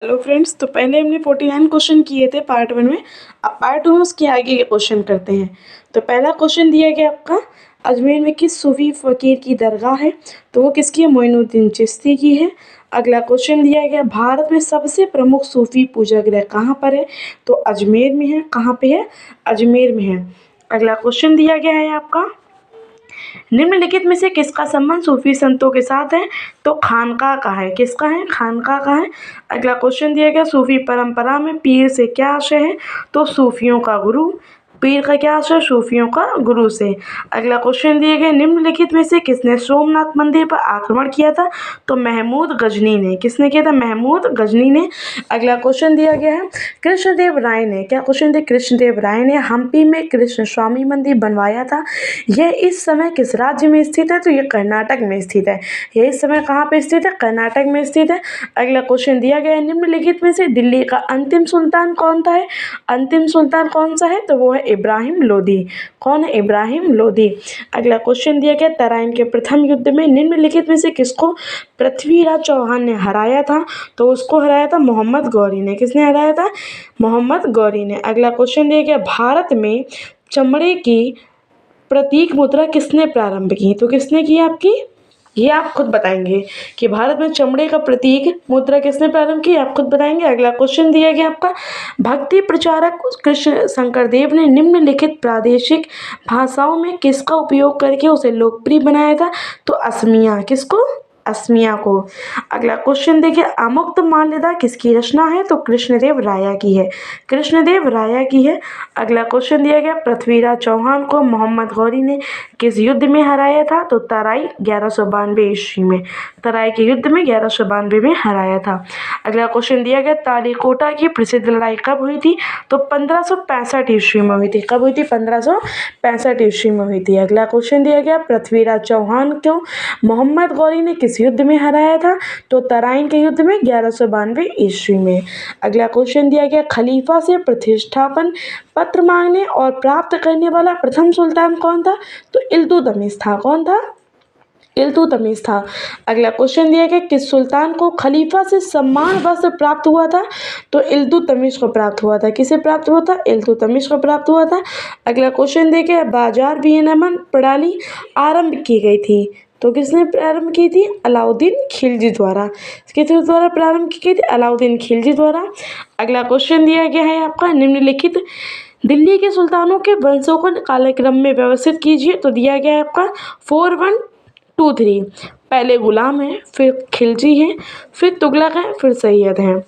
Hello friends, तो पहले हमने 49 क्वेश्चन किए थे पार्ट 1 में। अब पार्ट 2 में उसके आगे के क्वेश्चन करते हैं। तो पहला क्वेश्चन दिया गया आपका, अजमेर में किस सूफी फ़कीर की दरगाह है? तो वो किसकी है? मोइनुद्दीन चिश्ती की है। अगला क्वेश्चन दिया गया, भारत में सबसे प्रमुख सूफी पूजा गृह कहाँ पर है? तो अजमेर में है। कहाँ पे है? अजमेर में है। अगला क्वेश्चन दिया गया है आपका, निम्नलिखित में से किसका संबंध सूफी संतों के साथ है? तो खानका का है। किसका है? खानका का है। अगला क्वेश्चन दिया गया, सूफी परंपरा में पीर से क्या आशय है? तो सूफियों का गुरु। पीर का क्या आशय? सूफियों का गुरु से। अगला क्वेश्चन दिए गए, निम्नलिखित में से किसने सोमनाथ मंदिर पर आक्रमण किया था? तो महमूद गजनी ने। किसने किया था? महमूद गजनी ने। अगला क्वेश्चन दिया गया है, कृष्णदेव राय ने, क्या क्वेश्चन दिया? कृष्णदेव राय ने हम्पी में कृष्ण स्वामी मंदिर बनवाया था। यह इस समय किस राज्य में स्थित है? तो ये कर्नाटक में स्थित है। यह इस समय कहाँ पे स्थित है? कर्नाटक में स्थित है। अगला क्वेश्चन दिया गया है, निम्नलिखित में से दिल्ली का अंतिम सुल्तान कौन था है? अंतिम सुल्तान कौन सा है? तो वो है इब्राहिम लोदी। कौन है? इब्राहिम लोदी। अगला क्वेश्चन दिया गया, तराइन के प्रथम युद्ध में निम्नलिखित में से किसको पृथ्वीराज चौहान ने हराया था? तो उसको हराया था मोहम्मद गौरी ने। किसने हराया था? मोहम्मद गौरी ने। अगला क्वेश्चन दिया गया, भारत में चमड़े की प्रतीक मुद्रा किसने प्रारंभ की? तो किसने की आपकी? ये आप खुद बताएंगे कि भारत में चमड़े का प्रतीक मुद्रा किसने प्रारंभ की, आप खुद बताएंगे। अगला क्वेश्चन दिया गया आपका, भक्ति प्रचारक कृष्ण शंकर देव ने निम्नलिखित प्रादेशिक भाषाओं में किसका उपयोग करके उसे लोकप्रिय बनाया था? तो असमिया। किसको? असमिया को। अगला क्वेश्चन देखिए, अमुक्त माल्यदा किसकी रचना है? तो कृष्णदेव राया की है। कृष्णदेव राया की है। अगला क्वेश्चन दिया गया, पृथ्वीराज चौहान को मोहम्मद गौरी ने किस युद्ध में हराया था? तो तराई 1192 ईस्वी में। तराई के युद्ध में 1192 में हराया था। अगला क्वेश्चन दिया गया, तालीकोटा की प्रसिद्ध लड़ाई कब हुई थी? तो 1565 ईस्वी में हुई थी। कब हुई थी? 1565 ईस्वी में हुई थी। अगला क्वेश्चन दिया गया, पृथ्वीराज चौहान को मोहम्मद गौरी ने किस युद्ध में हराया था? तो तराइन के युद्ध में 1192 ईस्वी में। अगला क्वेश्चन दिया गया, खलीफा से प्रतिष्ठापन पत्र मांगने और प्राप्त करने वाला प्रथम सुल्तान कौन था? तो इल्तुतमिश था। कौन था? इल्तुतमिश था। अगला क्वेश्चन दिया गया, किस सुल्तान को खलीफा से सम्मान वस्त्र प्राप्त हुआ था? तो इल्तुतमिश को प्राप्त हुआ था। किसे प्राप्त हुआ था? इल्तुतमिश को प्राप्त हुआ था। अगला क्वेश्चन दिया गया, बाजार विनियमन प्रणाली आरंभ की गई थी। तो किसने प्रारंभ की थी? अलाउद्दीन खिलजी द्वारा। किसके द्वारा प्रारंभ की गई थी? अलाउद्दीन खिलजी द्वारा। अगला क्वेश्चन दिया गया है आपका, निम्नलिखित दिल्ली के सुल्तानों के वंशों को कालक्रम में व्यवस्थित कीजिए। तो दिया गया है आपका 4123। पहले गुलाम है, फिर खिलजी है, फिर तुगलक है, फिर सैयद है।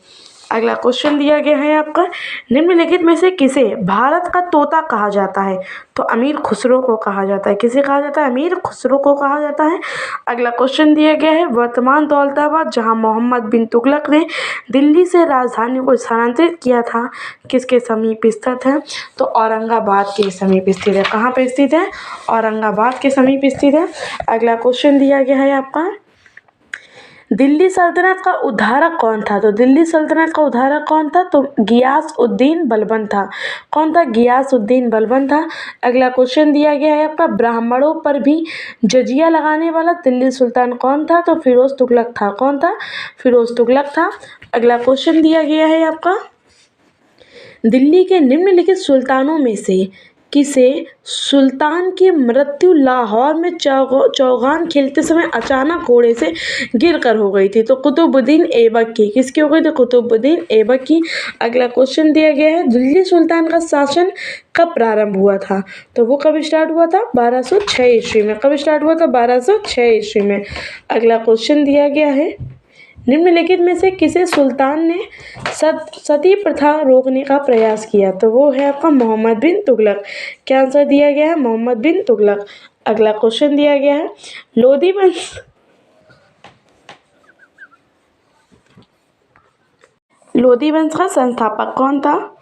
अगला क्वेश्चन दिया गया है आपका, निम्नलिखित में से किसे भारत का तोता कहा जाता है? तो अमीर खुसरो को कहा जाता है। किसे कहा जाता है? अमीर खुसरो को कहा जाता है। अगला क्वेश्चन दिया गया है, वर्तमान दौलताबाद जहां मोहम्मद बिन तुगलक ने दिल्ली से राजधानी को स्थानांतरित किया था, किसके समीप स्थित है? तो औरंगाबाद के समीप स्थित है। कहाँ पे स्थित है? औरंगाबाद के समीप स्थित है। अगला क्वेश्चन दिया गया है आपका, दिल्ली सल्तनत का उद्धारक कौन था? तो दिल्ली सल्तनत का उद्धारक कौन था? तो गियास उद्दीन बलबन था। कौन था? गियास उद्दीन बलबन था। अगला क्वेश्चन दिया गया है आपका, ब्राह्मणों पर भी जजिया लगाने वाला दिल्ली सुल्तान कौन था? तो फिरोज तुगलक था। कौन था? फिरोज तुगलक था। अगला क्वेश्चन दिया गया है आपका, दिल्ली के निम्नलिखित सुल्तानों में से किसे सुल्तान की मृत्यु लाहौर में चौगान खेलते समय अचानक घोड़े से गिरकर हो गई थी? तो कुतुबुद्दीन ऐबक की। किसकी हो गई थी? कुतुबुद्दीन ऐबक की। अगला क्वेश्चन दिया गया है, दिल्ली सुल्तान का शासन कब प्रारंभ हुआ था? तो वो कब स्टार्ट हुआ था? 1206 ईस्वी में। कब स्टार्ट हुआ था? 1206 ईस्वी में। अगला क्वेश्चन दिया गया है, निम्नलिखित में से किसे सुल्तान ने सती प्रथा रोकने का प्रयास किया? तो वो है आपका मोहम्मद बिन तुगलक। क्या आंसर दिया गया है? मोहम्मद बिन तुगलक। अगला क्वेश्चन दिया गया है, लोधी वंश का संस्थापक कौन था?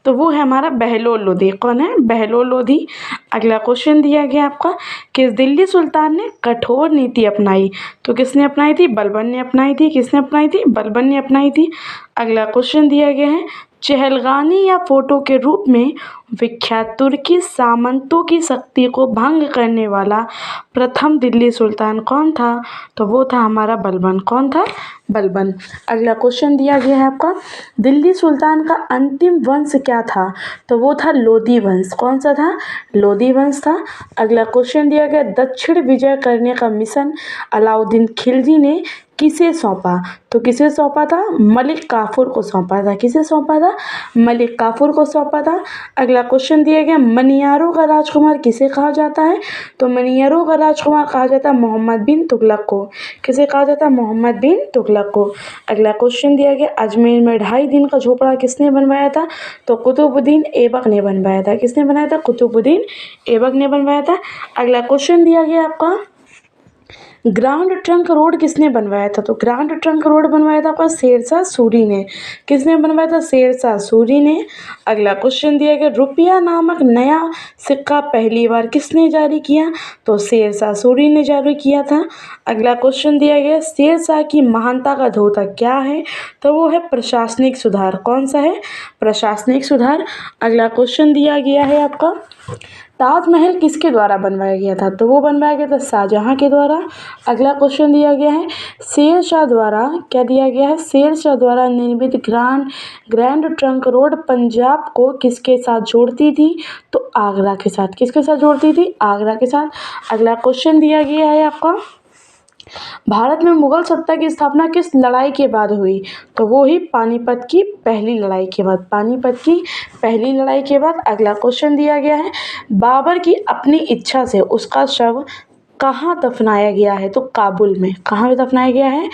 तो वो है हमारा बहलोल लोधी। कौन है? बहलोल लोधी। अगला क्वेश्चन दिया गया आपका, किस दिल्ली सुल्तान ने कठोर नीति अपनाई? तो किसने अपनाई थी? बलबन ने अपनाई थी। किसने अपनाई थी? बलबन ने अपनाई थी। अगला क्वेश्चन दिया गया है, चहलगानी या फोटो के रूप में विख्यात तुर्की सामंतों की शक्ति को भंग करने वाला प्रथम दिल्ली सुल्तान कौन था? तो वो था हमारा बलबन। कौन था? बलबन। अगला क्वेश्चन दिया गया है आपका, दिल्ली सुल्तान का अंतिम वंश क्या था? तो वो था लोदी वंश। कौन सा था? लोदी वंश था। अगला क्वेश्चन दिया गया, दक्षिण विजय करने का मिशन अलाउद्दीन खिलजी ने किसे सौंपा? तो किसे सौंपा था? मलिक काफूर को सौंपा था। किसे सौंपा था? मलिक काफूर को सौंपा था। अगला क्वेश्चन दिया गया, मनियारों का राजकुमार किसे कहा जाता है? तो मनियारों का राजकुमार कहा जाता है मोहम्मद बिन तुगलक को। किसे कहा जाता है? मोहम्मद बिन तुगलक को। अगला क्वेश्चन दिया गया, अजमेर में 2.5 दिन का झोपड़ा किसने बनवाया था? तो कुतुबुद्दीन ऐबक ने बनवाया था। किसने बनाया था? कुतुबुद्दीन ऐबक ने बनवाया था। अगला क्वेश्चन दिया गया आपका, ग्रांड ट्रंक रोड किसने बनवाया था? तो ग्रांड ट्रंक रोड बनवाया था आपका शेरशाह सूरी ने। किसने बनवाया था? शेरशाह सूरी ने। अगला क्वेश्चन दिया गया, रुपया नामक नया सिक्का पहली बार किसने जारी किया? तो शेरशाह सूरी ने जारी किया था। अगला क्वेश्चन दिया गया, शेरशाह की महानता का धोता क्या है? तो वो है प्रशासनिक सुधार। कौन सा है? प्रशासनिक सुधार। अगला क्वेश्चन दिया गया है आपका, ताजमहल किसके द्वारा बनवाया गया था? तो वो बनवाया गया था शाहजहां के द्वारा। अगला क्वेश्चन दिया गया है, शेरशाह द्वारा क्या दिया गया है? शेरशाह द्वारा निर्मित ग्रैंड ट्रंक रोड पंजाब को किसके साथ जोड़ती थी? तो आगरा के साथ। किसके साथ जोड़ती थी? आगरा के साथ। अगला क्वेश्चन दिया गया है आपका, भारत में मुगल सत्ता की स्थापना किस लड़ाई के बाद हुई? तो वो ही पानीपत की पहली लड़ाई के बाद। पानीपत की पहली लड़ाई के बाद। अगला क्वेश्चन दिया गया है, बाबर की अपनी इच्छा से उसका शव कहाँ दफनाया गया है? तो काबुल में। कहाँ में दफनाया गया है?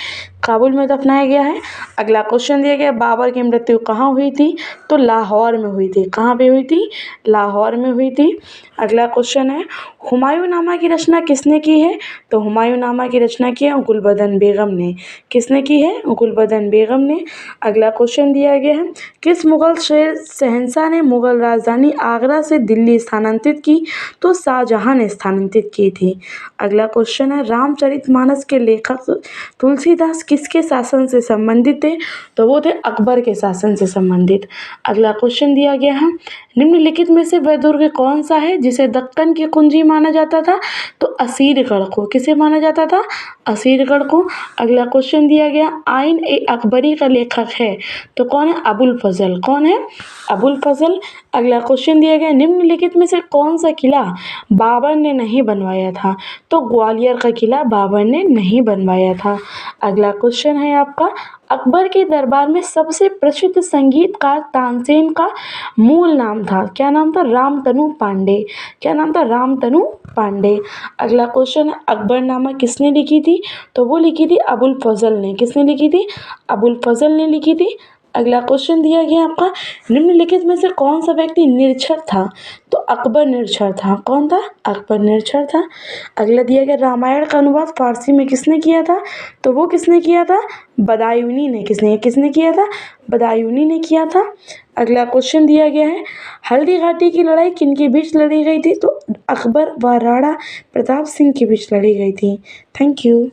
काबुल में दफनाया गया है। अगला क्वेश्चन दिया गया, बाबर की मृत्यु कहाँ हुई थी? तो लाहौर में हुई थी। कहाँ पे हुई थी? लाहौर में हुई थी। अगला क्वेश्चन है, हुमायूंनामा की रचना किसने की है? तो हुमायूंनामा की रचना की है गुलबदन बेगम ने। किसने की है? गुलबदन बेगम ने। अगला क्वेश्चन दिया गया है, किस मुगल शहंशाह ने मुगल राजधानी आगरा से दिल्ली स्थानांतरित की? तो शाहजहां ने स्थानांतरित की थी। अगला क्वेश्चन है, रामचरितमानस के लेखक तुलसीदास किसके शासन से संबंधित थे? तो वो थे अकबर के शासन से संबंधित। अगला क्वेश्चन दिया गया है, निम्नलिखित में से वह दुर्ग कौन सा है जिसे दक्कन की कुंजी माना जाता था? तो असीरगढ़ को। किसे माना जाता था? असीरगढ़ को। अगला क्वेश्चन दिया गया, आइन ए अकबरी का लेखक है तो कौन है? अबुल फजल। कौन है? अबुल फजल। अगला क्वेश्चन दिया गया, निम्नलिखित में से कौन सा किला बाबर ने नहीं बनवाया था? तो ग्वालियर का किला बाबर ने नहीं बनवाया था। अगला क्वेश्चन है आपका, अकबर के दरबार में सबसे प्रसिद्ध संगीतकार तानसेन का मूल नाम था। क्या नाम था? रामतनु पांडे। क्या नाम था? रामतनु पांडे। अगला क्वेश्चन है, अकबरनामा किसने लिखी थी? तो वो लिखी थी अबुल फजल ने। किसने लिखी थी? अबुल फजल ने लिखी थी। अगला क्वेश्चन दिया गया आपका, निम्नलिखित में से कौन सा व्यक्ति निरक्षर था? तो अकबर निरक्षर था। कौन था? अकबर निरक्षर था। अगला दिया गया, रामायण का अनुवाद फारसी में किसने किया था? तो वो किसने किया था? बदायूनी ने। किसने किया था? बदायूनी ने किया था। अगला क्वेश्चन दिया गया है, हल्दी घाटी की लड़ाई किनके बीच लड़ी गई थी? तो अकबर व राणा प्रताप सिंह के बीच लड़ी गई थी। Thank you.